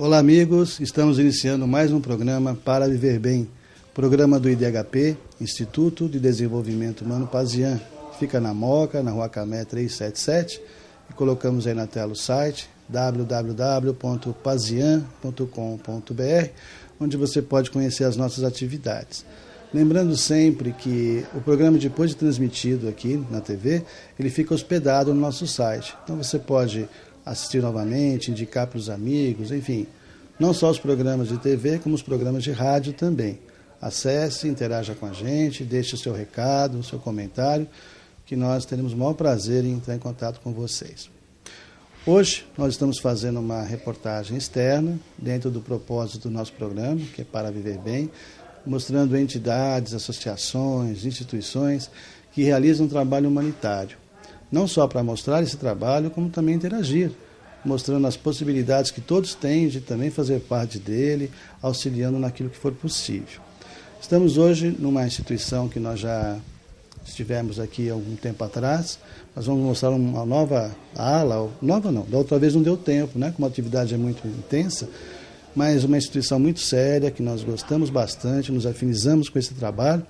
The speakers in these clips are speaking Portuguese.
Olá, amigos. Estamos iniciando mais um programa Para Viver Bem, programa do IDHP, Instituto de Desenvolvimento Humano Pazian. Fica na Moca, na Rua Camé 377, e colocamos aí na tela o site www.pazian.com.br, onde você pode conhecer as nossas atividades. Lembrando sempre que o programa, depois de transmitido aqui na TV, ele fica hospedado no nosso site. Então você pode assistir novamente, indicar para os amigos, enfim, não só os programas de TV, como os programas de rádio também. Acesse, interaja com a gente, deixe o seu recado, o seu comentário, que nós teremos o maior prazer em entrar em contato com vocês. Hoje nós estamos fazendo uma reportagem externa, dentro do propósito do nosso programa, que é Para Viver Bem, mostrando entidades, associações, instituições que realizam um trabalho humanitário. Não só para mostrar esse trabalho, como também interagir, mostrando as possibilidades que todos têm de também fazer parte dele, auxiliando naquilo que for possível. Estamos hoje numa instituição que nós já estivemos aqui há algum tempo atrás. Nós vamos mostrar uma nova ala, nova não, da outra vez não deu tempo, né? Como a atividade é muito intensa, mas uma instituição muito séria, que nós gostamos bastante, nos afinizamos com esse trabalho.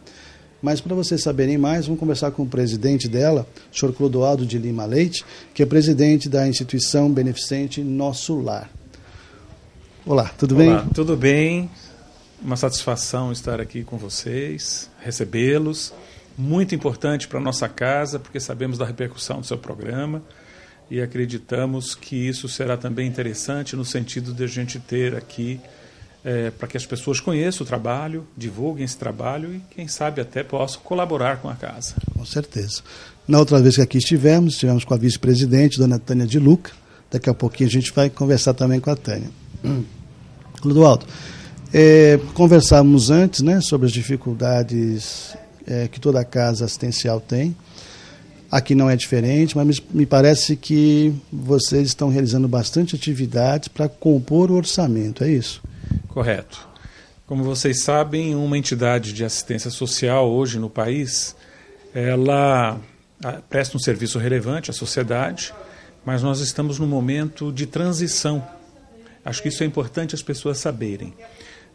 Mas para vocês saberem mais, vamos conversar com o presidente dela, o senhor Clodoaldo de Lima Leite, que é presidente da instituição beneficente Nosso Lar. Olá, tudo bem? Olá, tudo bem. Uma satisfação estar aqui com vocês, recebê-los. Muito importante para a nossa casa, porque sabemos da repercussão do seu programa e acreditamos que isso será também interessante no sentido de a gente ter aqui para que as pessoas conheçam o trabalho, divulguem esse trabalho e, quem sabe, até possam colaborar com a casa. Com certeza. Na outra vez que aqui estivemos com a vice-presidente, dona Tânia de Luca. Daqui a pouquinho a gente vai conversar também com a Tânia. Clodoaldo, conversávamos antes, né, sobre as dificuldades que toda casa assistencial tem. Aqui não é diferente, mas me parece que vocês estão realizando bastante atividades para compor o orçamento, é isso? Correto. Como vocês sabem, uma entidade de assistência social hoje no país, ela presta um serviço relevante à sociedade, mas nós estamos num momento de transição. Acho que isso é importante as pessoas saberem.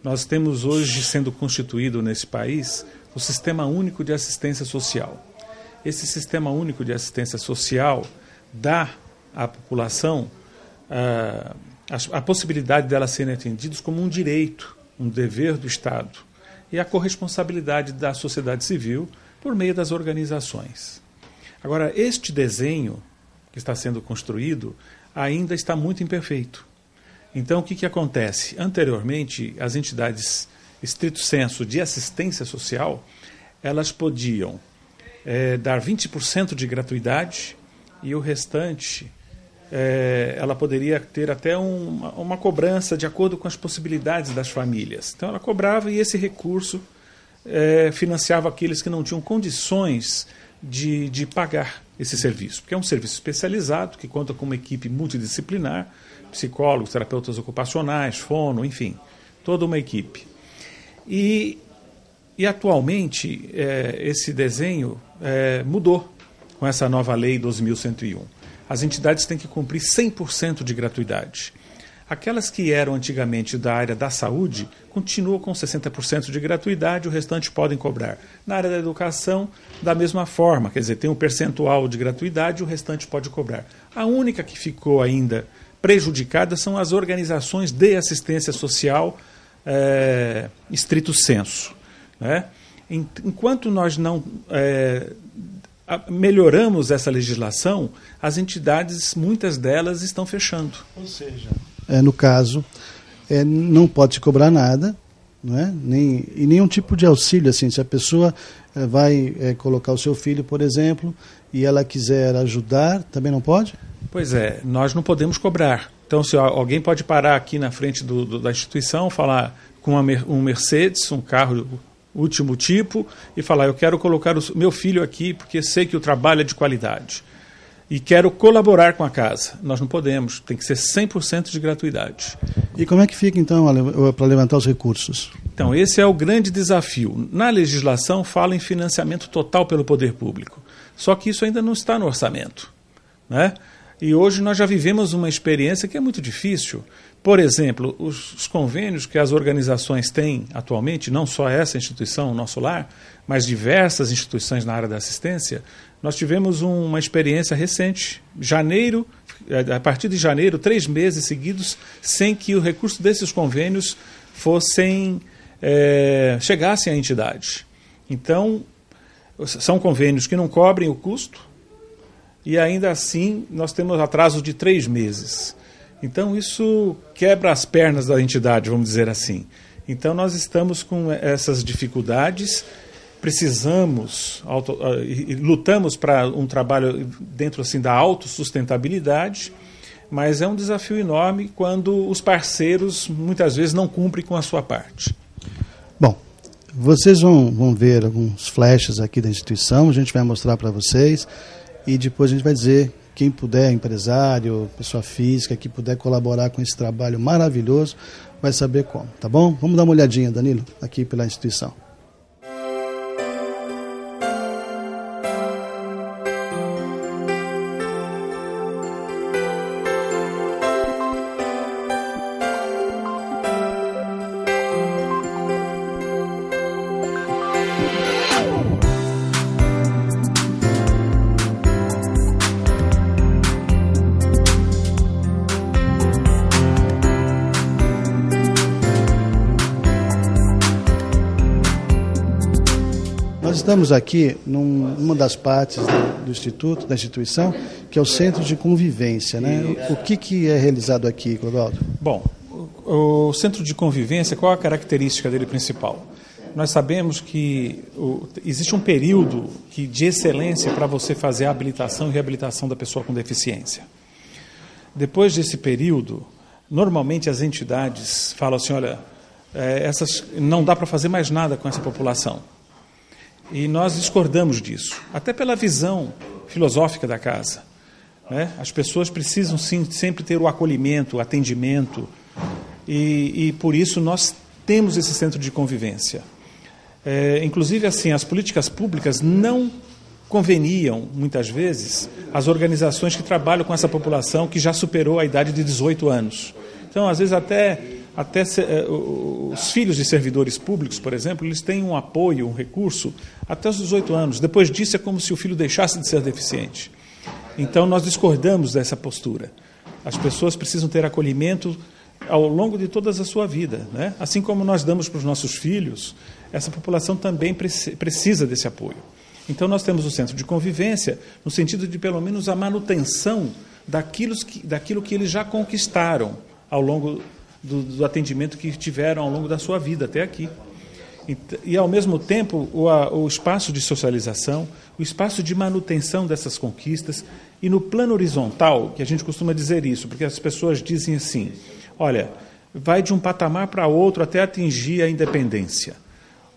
Nós temos hoje sendo constituído nesse país o Sistema Único de Assistência Social. Esse Sistema Único de Assistência Social dá à população a possibilidade delas serem atendidas como um direito, um dever do Estado, e a corresponsabilidade da sociedade civil por meio das organizações. Agora, este desenho que está sendo construído ainda está muito imperfeito. Então, o que acontece? Anteriormente, as entidades estrito sensu de assistência social, elas podiam dar 20% de gratuidade e o restante ela poderia ter até uma cobrança de acordo com as possibilidades das famílias. Então ela cobrava e esse recurso financiava aqueles que não tinham condições de pagar esse serviço, porque é um serviço especializado que conta com uma equipe multidisciplinar, psicólogos, terapeutas ocupacionais, fono, enfim, toda uma equipe. E atualmente esse desenho mudou com essa nova lei 12.101. As entidades têm que cumprir 100% de gratuidade. Aquelas que eram antigamente da área da saúde continuam com 60% de gratuidade, o restante podem cobrar. Na área da educação, da mesma forma, quer dizer, tem um percentual de gratuidade, o restante pode cobrar. A única que ficou ainda prejudicada são as organizações de assistência social estrito sensu, né? Enquanto nós não melhoramos essa legislação, as entidades, muitas delas, estão fechando. Ou seja, no caso, não pode se cobrar nada, não é? E nenhum tipo de auxílio, assim, se a pessoa vai colocar o seu filho, por exemplo, e ela quiser ajudar, também não pode? Pois é, nós não podemos cobrar. Então, se alguém pode parar aqui na frente da instituição, falar com um Mercedes, um carro último tipo, e falar, eu quero colocar o meu filho aqui porque sei que o trabalho é de qualidade e quero colaborar com a casa. Nós não podemos, tem que ser 100% de gratuidade. E como é que fica, então, para levantar os recursos? Então, esse é o grande desafio. Na legislação fala em financiamento total pelo poder público, só que isso ainda não está no orçamento, né? E hoje nós já vivemos uma experiência que é muito difícil, Por exemplo, os convênios que as organizações têm atualmente, não só essa instituição, o Nosso Lar, mas diversas instituições na área da assistência, nós tivemos uma experiência recente, a partir de janeiro, 3 meses seguidos, sem que o recurso desses convênios chegassem à entidade. Então, são convênios que não cobrem o custo e ainda assim nós temos atraso de 3 meses. Então, isso quebra as pernas da entidade, vamos dizer assim. Então, nós estamos com essas dificuldades, precisamos e lutamos para um trabalho dentro assim, da autossustentabilidade, mas é um desafio enorme quando os parceiros, muitas vezes, não cumprem com a sua parte. Bom, vocês vão ver alguns flashes aqui da instituição, a gente vai mostrar para vocês e depois a gente vai dizer... Quem puder, empresário, pessoa física, que puder colaborar com esse trabalho maravilhoso, vai saber como, tá bom? Vamos dar uma olhadinha, Danilo, aqui pela instituição. Nós estamos aqui numa das partes do Instituto, da instituição, que é o Centro de Convivência, né? O que é realizado aqui, Clodoaldo? Bom, o Centro de Convivência, qual a característica dele principal? Nós sabemos que existe um período de excelência para você fazer a habilitação e reabilitação da pessoa com deficiência. Depois desse período, normalmente as entidades falam assim, olha, não dá para fazer mais nada com essa população. E nós discordamos disso, até pela visão filosófica da casa, né? As pessoas precisam sim, sempre ter o acolhimento, o atendimento, e por isso nós temos esse centro de convivência. Inclusive, assim, as políticas públicas não conveniam, muitas vezes, as organizações que trabalham com essa população que já superou a idade de 18 anos. Então, às vezes, até os filhos de servidores públicos, por exemplo, eles têm um apoio, um recurso, até os 18 anos. Depois disso, é como se o filho deixasse de ser deficiente. Então, nós discordamos dessa postura. As pessoas precisam ter acolhimento ao longo de toda a sua vida, né? Assim como nós damos para os nossos filhos, essa população também precisa desse apoio. Então, nós temos o centro de convivência no sentido de, pelo menos, a manutenção daquilo que eles já conquistaram ao longo do atendimento que tiveram ao longo da sua vida até aqui. E, ao mesmo tempo, o espaço de socialização, o espaço de manutenção dessas conquistas, e no plano horizontal, que a gente costuma dizer isso, porque as pessoas dizem assim, olha, vai de um patamar para outro até atingir a independência.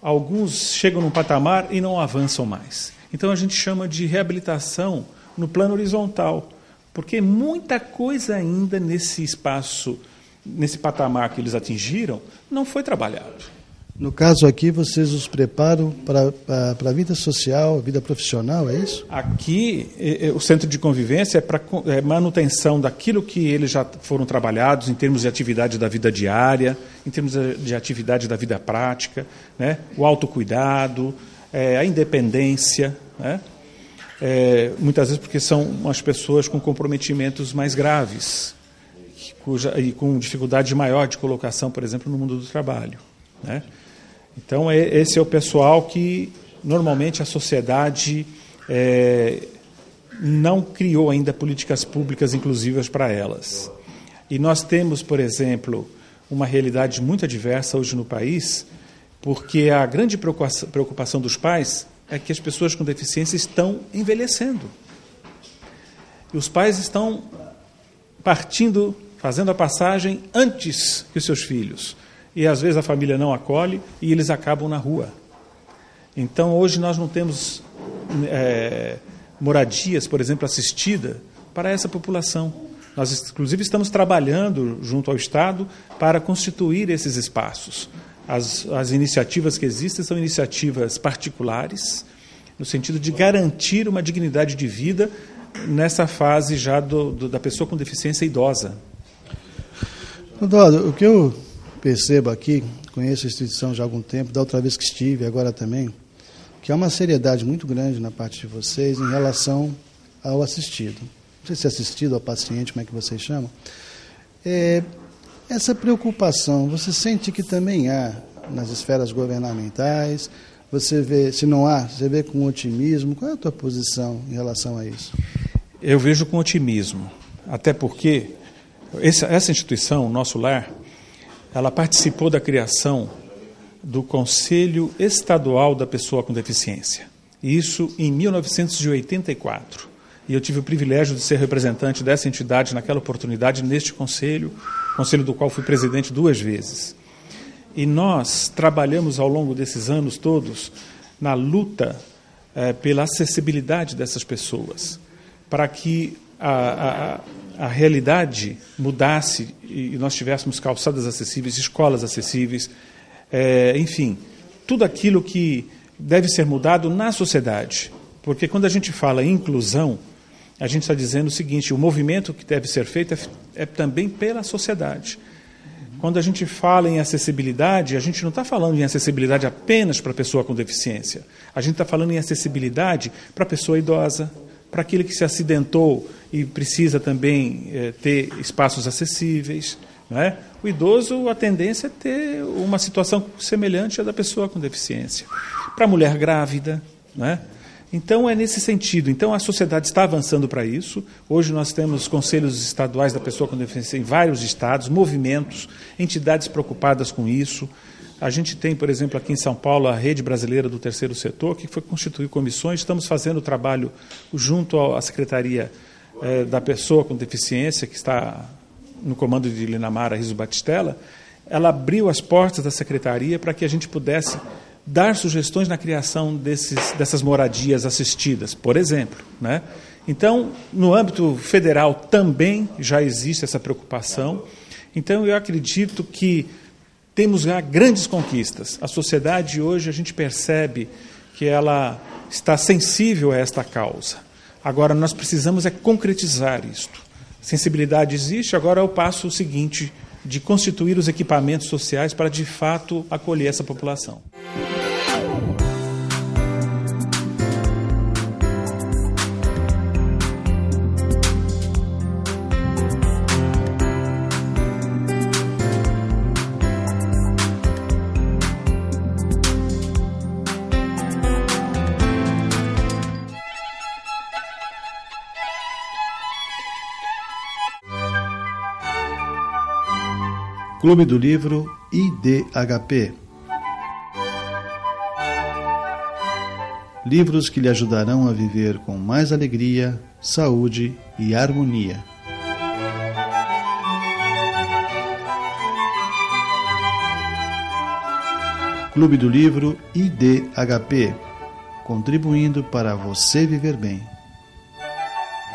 Alguns chegam num patamar e não avançam mais. Então, a gente chama de reabilitação no plano horizontal, porque muita coisa ainda nesse espaço, nesse patamar que eles atingiram, não foi trabalhado. No caso aqui, vocês os preparam para a vida social, a vida profissional, é isso? Aqui, o centro de convivência é para manutenção daquilo que eles já foram trabalhados em termos de atividade da vida diária, em termos de atividade da vida prática, né? O autocuidado, a independência, né? Muitas vezes porque são umas pessoas com comprometimentos mais graves, e com dificuldade maior de colocação, por exemplo, no mundo do trabalho, né? Então, esse é o pessoal que, normalmente, a sociedade não criou ainda políticas públicas inclusivas para elas. E nós temos, por exemplo, uma realidade muito adversa hoje no país, porque a grande preocupação dos pais é que as pessoas com deficiência estão envelhecendo. E os pais estão fazendo a passagem antes que os seus filhos. E, às vezes, a família não acolhe e eles acabam na rua. Então, hoje, nós não temos moradias, por exemplo, assistida para essa população. Nós, inclusive, estamos trabalhando junto ao Estado para constituir esses espaços. As iniciativas que existem são iniciativas particulares, no sentido de garantir uma dignidade de vida nessa fase já da pessoa com deficiência idosa. Doutor, o que eu percebo aqui, conheço a instituição já há algum tempo, da outra vez que estive, agora também, que há uma seriedade muito grande na parte de vocês em relação ao assistido. Não sei se é assistido, ao paciente, como é que vocês chamam. Essa preocupação, você sente que também há nas esferas governamentais? Você vê, se não há, você vê com otimismo? Qual é a tua posição em relação a isso? Eu vejo com otimismo, até porque essa instituição, o Nosso Lar, ela participou da criação do Conselho Estadual da Pessoa com Deficiência. Isso em 1984. E eu tive o privilégio de ser representante dessa entidade naquela oportunidade, neste conselho do qual fui presidente 2 vezes. E nós trabalhamos ao longo desses anos todos na luta pela acessibilidade dessas pessoas, para que a realidade mudasse e nós tivéssemos calçadas acessíveis, escolas acessíveis, enfim, tudo aquilo que deve ser mudado na sociedade. Porque quando a gente fala em inclusão, a gente está dizendo o seguinte: o movimento que deve ser feito é também pela sociedade. Quando a gente fala em acessibilidade, a gente não está falando em acessibilidade apenas para a pessoa com deficiência. A gente está falando em acessibilidade para a pessoa idosa, para aquele que se acidentou e precisa também ter espaços acessíveis. Não é? O idoso, a tendência é ter uma situação semelhante à da pessoa com deficiência. Para a mulher grávida, não é? Então, é nesse sentido. Então, a sociedade está avançando para isso. Hoje nós temos conselhos estaduais da pessoa com deficiência em vários estados, movimentos, entidades preocupadas com isso. A gente tem, por exemplo, aqui em São Paulo, a Rede Brasileira do Terceiro Setor, que foi constituir comissões. Estamos fazendo o trabalho junto à Secretaria da Pessoa com Deficiência, que está no comando de Linamara Riso Batistella. Ela abriu as portas da Secretaria para que a gente pudesse dar sugestões na criação dessas moradias assistidas, por exemplo, né? Então, no âmbito federal também já existe essa preocupação. Então, eu acredito que temos já grandes conquistas. A sociedade hoje, a gente percebe que ela está sensível a esta causa. Agora, nós precisamos concretizar isto. Sensibilidade existe, agora é o passo seguinte de constituir os equipamentos sociais para, de fato, acolher essa população. Clube do Livro IDHP. Livros que lhe ajudarão a viver com mais alegria, saúde e harmonia. Clube do Livro IDHP, contribuindo para você viver bem.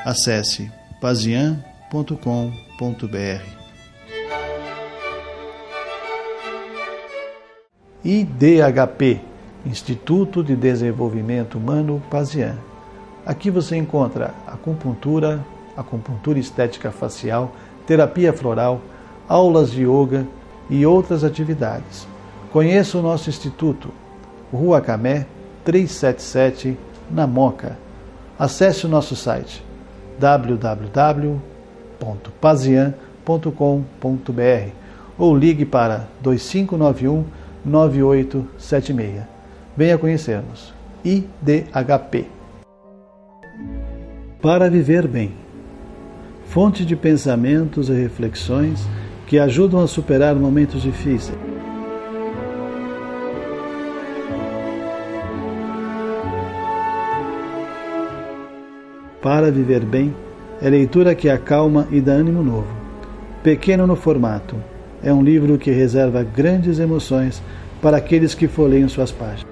Acesse pazian.com.br. IDHP, Instituto de Desenvolvimento Humano Pazian. Aqui você encontra acupuntura estética facial, terapia floral, aulas de yoga e outras atividades. Conheça o nosso instituto, Rua Camé, 377, na Moca. Acesse o nosso site www.pazian.com.br ou ligue para 2591-9876. Venha conhecer-nos. IDHP. Para viver bem. Fonte de pensamentos e reflexões que ajudam a superar momentos difíceis. Para viver bem é leitura que acalma e dá ânimo novo. Pequeno no formato, é um livro que reserva grandes emoções para aqueles que folheiam suas páginas.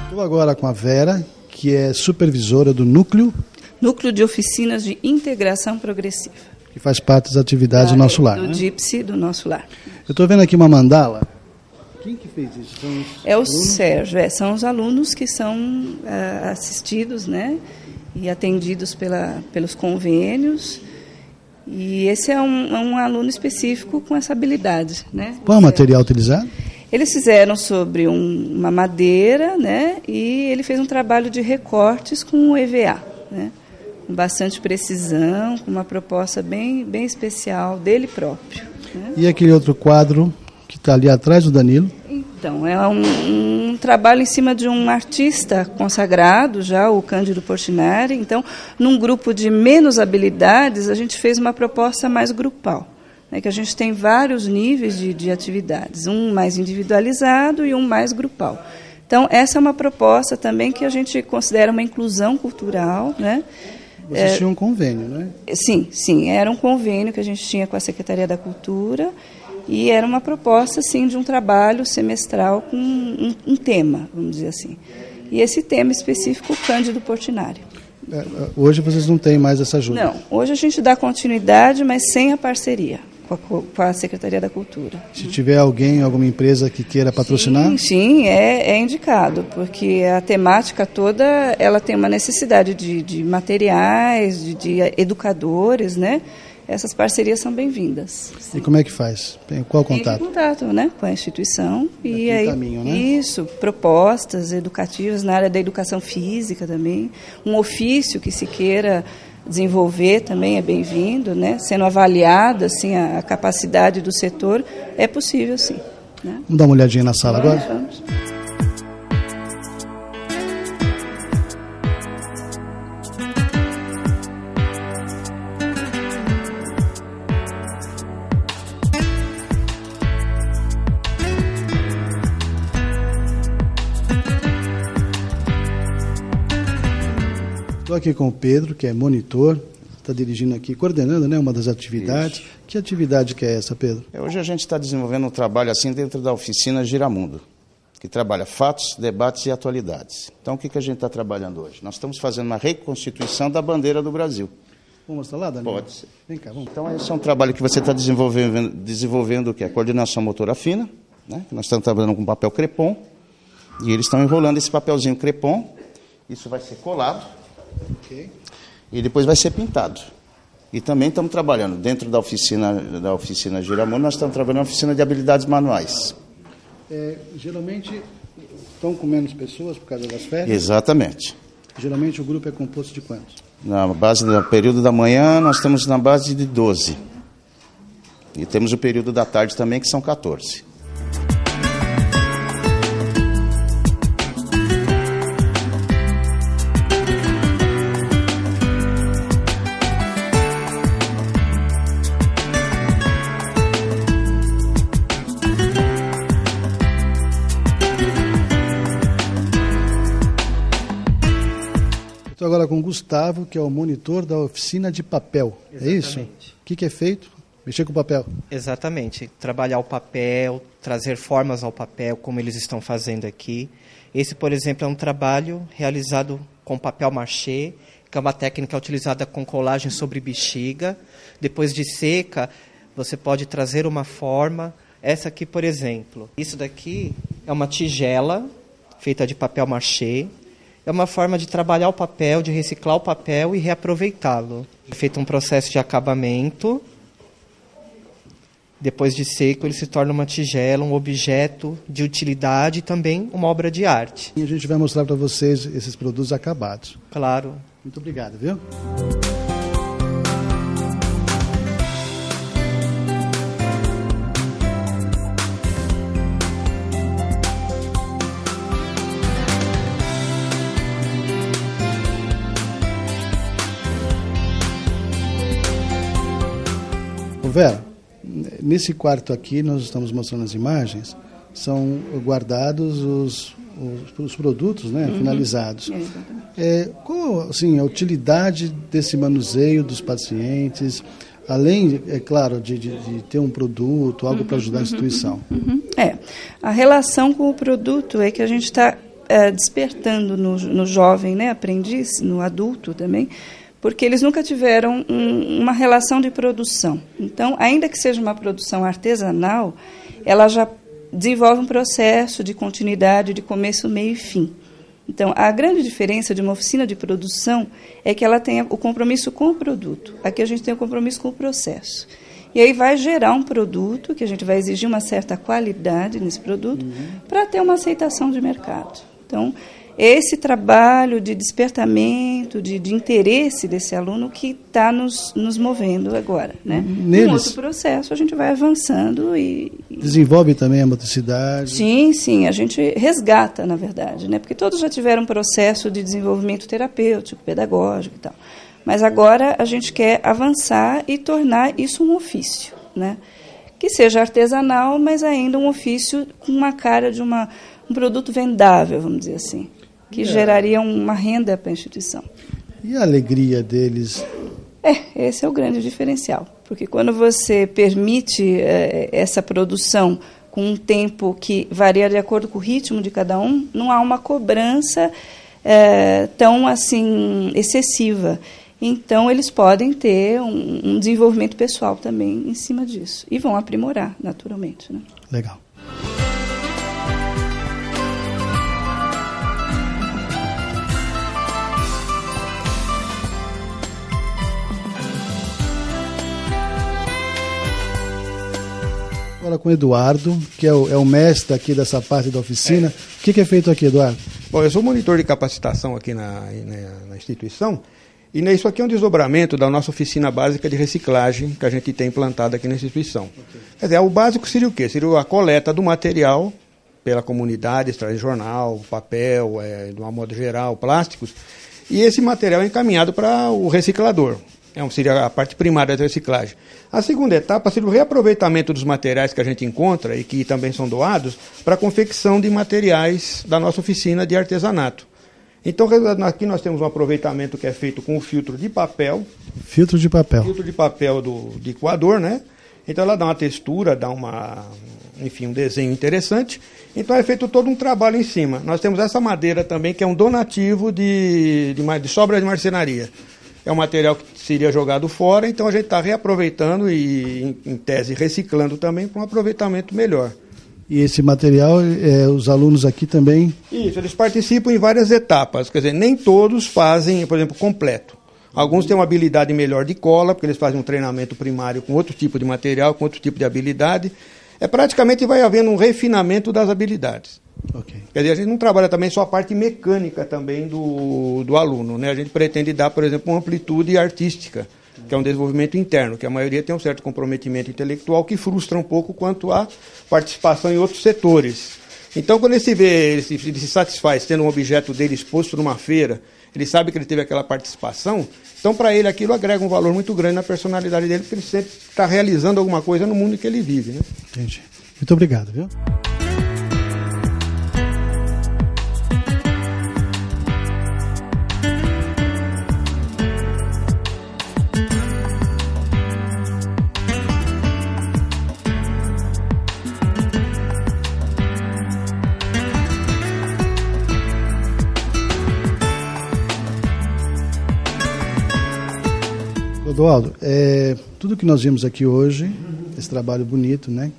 Estou agora com a Vera, que é supervisora do Núcleo Núcleo de Oficinas de Integração Progressiva. Que faz parte das atividades do nosso lar. Do DIPSE, do nosso lar. Eu estou vendo aqui uma mandala. Quem que fez isso? É o Sérgio, são os alunos que são assistidos, né, e atendidos pelos convênios. E esse é um aluno específico com essa habilidade, né? Qual é o material utilizado? Eles fizeram sobre uma madeira, né? E ele fez um trabalho de recortes com o EVA, né? Com bastante precisão, com uma proposta bem especial dele próprio, né? E aquele outro quadro que está ali atrás do Danilo? Então, é um trabalho em cima de um artista consagrado já, o Cândido Portinari. Então, num grupo de menos habilidades, a gente fez uma proposta mais grupal, né, que a gente tem vários níveis de atividades, um mais individualizado e um mais grupal. Então, essa é uma proposta também que a gente considera uma inclusão cultural, né? Vocês tinham um convênio, não é? Sim, era um convênio que a gente tinha com a Secretaria da Cultura. E era uma proposta, sim, de um trabalho semestral com um tema, vamos dizer assim. E esse tema específico, o Cândido Portinari. Hoje vocês não têm mais essa ajuda? Não, hoje a gente dá continuidade, mas sem a parceria com a Secretaria da Cultura. Se tiver alguma empresa que queira patrocinar? Sim, é indicado, porque a temática toda ela tem uma necessidade de materiais, de educadores, né? Essas parcerias são bem-vindas. E como é que faz? Qual o contato? Tem contato, né, com a instituição. E aí, caminho, né? Isso, propostas educativas na área da educação física também. Um ofício que se queira desenvolver também é bem-vindo, né? Sendo avaliada assim, a capacidade do setor, é possível sim. Né? Vamos dar uma olhadinha na sala agora? Vamos. Estou aqui com o Pedro, que é monitor, está dirigindo aqui, coordenando, né, uma das atividades. Isso. Que atividade que é essa, Pedro? Hoje a gente está desenvolvendo um trabalho assim dentro da oficina Giramundo, que trabalha fatos, debates e atualidades. Então, o que a gente está trabalhando hoje? Nós estamos fazendo uma reconstituição da bandeira do Brasil. Vamos mostrar lá, Danilo? Pode ser. Vem cá, vamos. Então, esse é um trabalho que você está desenvolvendo o que? A coordenação motora fina, né? Nós estamos trabalhando com papel crepom, e eles estão enrolando esse papelzinho crepom, isso vai ser colado, okay, e depois vai ser pintado. E também estamos trabalhando dentro da oficina Giramundo, nós estamos trabalhando na oficina de habilidades manuais. Geralmente estão com menos pessoas por causa das férias? Exatamente. Geralmente o grupo é composto de quantos? Na base do período da manhã, nós estamos na base de 12. E temos o período da tarde também, que são 14. Estou agora com o Gustavo, que é o monitor da oficina de papel. Exatamente. É isso? O que é feito? Mexer com o papel. Exatamente. Trabalhar o papel, trazer formas ao papel, como eles estão fazendo aqui. Esse, por exemplo, é um trabalho realizado com papel machê, que é uma técnica utilizada com colagem sobre bexiga. Depois de seca, você pode trazer uma forma. Essa aqui, por exemplo. Isso daqui é uma tigela feita de papel machê. É uma forma de trabalhar o papel, de reciclar o papel e reaproveitá-lo. É feito um processo de acabamento. Depois de seco, ele se torna uma tigela, um objeto de utilidade e também uma obra de arte. E a gente vai mostrar para vocês esses produtos acabados. Claro. Muito obrigado, viu? Vera, nesse quarto aqui, nós estamos mostrando as imagens, são guardados os produtos, né, finalizados. Qual assim, a utilidade desse manuseio dos pacientes, além, é claro, de ter um produto, algo para ajudar a instituição? A relação com o produto é que a gente está despertando no jovem, né, aprendiz, no adulto também, porque eles nunca tiveram uma relação de produção. Então, ainda que seja uma produção artesanal, ela já desenvolve um processo de continuidade, de começo, meio e fim. Então, a grande diferença de uma oficina de produção é que ela tem o compromisso com o produto. Aqui a gente tem o compromisso com o processo. E aí vai gerar um produto, que a gente vai exigir uma certa qualidade nesse produto, para ter uma aceitação de mercado. Então, esse trabalho de despertamento, de interesse desse aluno que está nos movendo agora. Né? Num outro processo, a gente vai avançando e... Desenvolve também a motricidade? Sim, a gente resgata, na verdade, né? Porque todos já tiveram um processo de desenvolvimento terapêutico, pedagógico e tal. Mas agora a gente quer avançar e tornar isso um ofício, né? Que seja artesanal, mas ainda um ofício com uma cara de um produto vendável, vamos dizer assim, que geraria uma renda para a instituição. E a alegria deles? Esse é o grande diferencial, porque quando você permite essa produção com um tempo que varia de acordo com o ritmo de cada um, não há uma cobrança tão assim excessiva. Então, eles podem ter um desenvolvimento pessoal também em cima disso. E vão aprimorar, naturalmente. Né? Legal. Agora com o Eduardo, que é o mestre aqui dessa parte da oficina. O que é feito aqui, Eduardo? Bom, eu sou monitor de capacitação aqui na instituição. E isso aqui é um desdobramento da nossa oficina básica de reciclagem que a gente tem implantada aqui na instituição. Okay. Quer dizer, o básico seria o quê? Seria a coleta do material pela comunidade, traz jornal, papel, de uma modo geral, plásticos, e esse material é encaminhado para o reciclador. Seria a parte primária da reciclagem. A segunda etapa seria o reaproveitamento dos materiais que a gente encontra e que também são doados para a confecção de materiais da nossa oficina de artesanato. Então, aqui nós temos um aproveitamento que é feito com o filtro de papel. Filtro de papel. Filtro de papel de coador, né? Então, ela dá uma textura, dá um desenho interessante. Então, é feito todo um trabalho em cima. Nós temos essa madeira também, que é um donativo de sobra de marcenaria. É um material que seria jogado fora, então a gente está reaproveitando e, em tese, reciclando também para um aproveitamento melhor. E esse material, os alunos aqui também... Isso, eles participam em várias etapas, quer dizer, nem todos fazem, por exemplo, completo. Alguns têm uma habilidade melhor de cola, porque eles fazem um treinamento primário com outro tipo de material, com outro tipo de habilidade. Praticamente vai havendo um refinamento das habilidades. Okay. Quer dizer, a gente não trabalha também só a parte mecânica também do aluno, né? A gente pretende dar, por exemplo, uma amplitude artística, que é um desenvolvimento interno, que a maioria tem um certo comprometimento intelectual que frustra um pouco quanto à participação em outros setores. Então, quando ele se satisfaz tendo um objeto dele exposto numa feira, ele sabe que ele teve aquela participação, então para ele aquilo agrega um valor muito grande na personalidade dele, porque ele sempre está realizando alguma coisa no mundo em que ele vive. Né? Entendi. Muito obrigado, viu? Eduardo, tudo que nós vimos aqui hoje, esse trabalho bonito, né,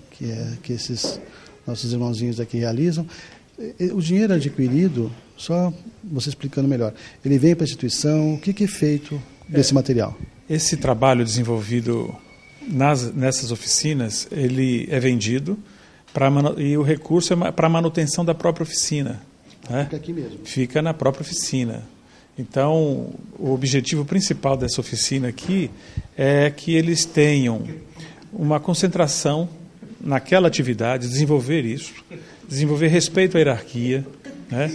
que esses nossos irmãozinhos aqui realizam, o dinheiro adquirido, só você explicando melhor, ele vem para a instituição, o que é feito desse material? Esse trabalho desenvolvido nessas oficinas, ele é vendido e o recurso é para a manutenção da própria oficina. Né? Fica aqui mesmo? Fica na própria oficina. Então, o objetivo principal dessa oficina aqui é que eles tenham uma concentração naquela atividade, desenvolver respeito à hierarquia, né?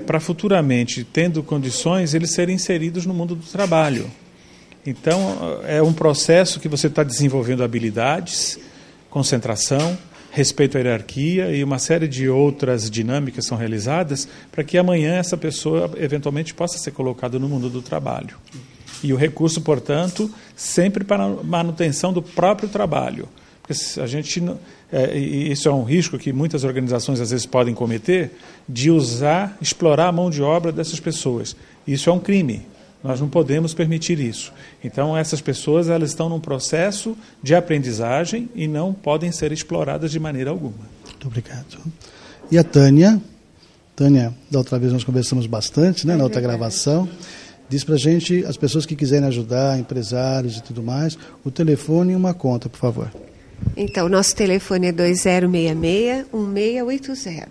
Para futuramente, tendo condições, eles serem inseridos no mundo do trabalho. Então, é um processo que você está desenvolvendo habilidades, concentração, respeito à hierarquia e uma série de outras dinâmicas são realizadas para que amanhã essa pessoa eventualmente possa ser colocada no mundo do trabalho. E o recurso, portanto, sempre para a manutenção do próprio trabalho. Porque a gente, isso é um risco que muitas organizações às vezes podem cometer, de explorar a mão de obra dessas pessoas. Isso é um crime. Nós não podemos permitir isso. Então, essas pessoas elas estão num processo de aprendizagem e não podem ser exploradas de maneira alguma. Muito obrigado. E a Tânia? Tânia, da outra vez nós conversamos bastante, né, na outra gravação. Diz para a gente, as pessoas que quiserem ajudar, empresários e tudo mais, o telefone e uma conta, por favor. Então, nosso telefone é 2066-1680.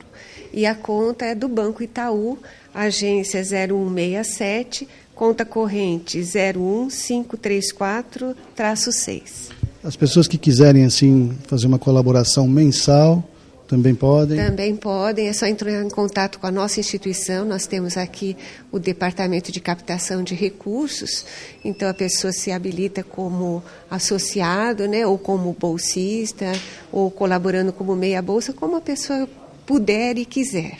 E a conta é do Banco Itaú, agência 0167, conta corrente 01534-6. As pessoas que quiserem, assim, fazer uma colaboração mensal, também podem? Também podem, é só entrar em contato com a nossa instituição. Nós temos aqui o Departamento de Captação de Recursos, então a pessoa se habilita como associado, né, ou como bolsista, ou colaborando como meia-bolsa, como a pessoa puder e quiser.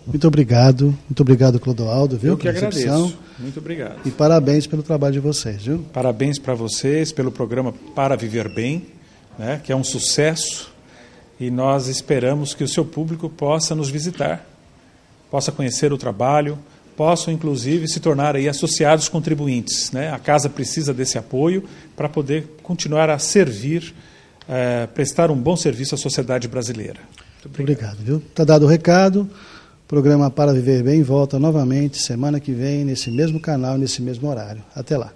Muito obrigado, Clodoaldo, viu? Eu que agradeço. Muito obrigado. E parabéns pelo trabalho de vocês, viu? Parabéns para vocês pelo programa Para Viver Bem, né, que é um sucesso, e nós esperamos que o seu público possa nos visitar, possa conhecer o trabalho, possam inclusive se tornar aí associados contribuintes, né? A casa precisa desse apoio para poder continuar a servir, prestar um bom serviço à sociedade brasileira. Muito obrigado, viu? Está dado o recado. O programa Para Viver Bem volta novamente semana que vem, nesse mesmo canal, nesse mesmo horário. Até lá.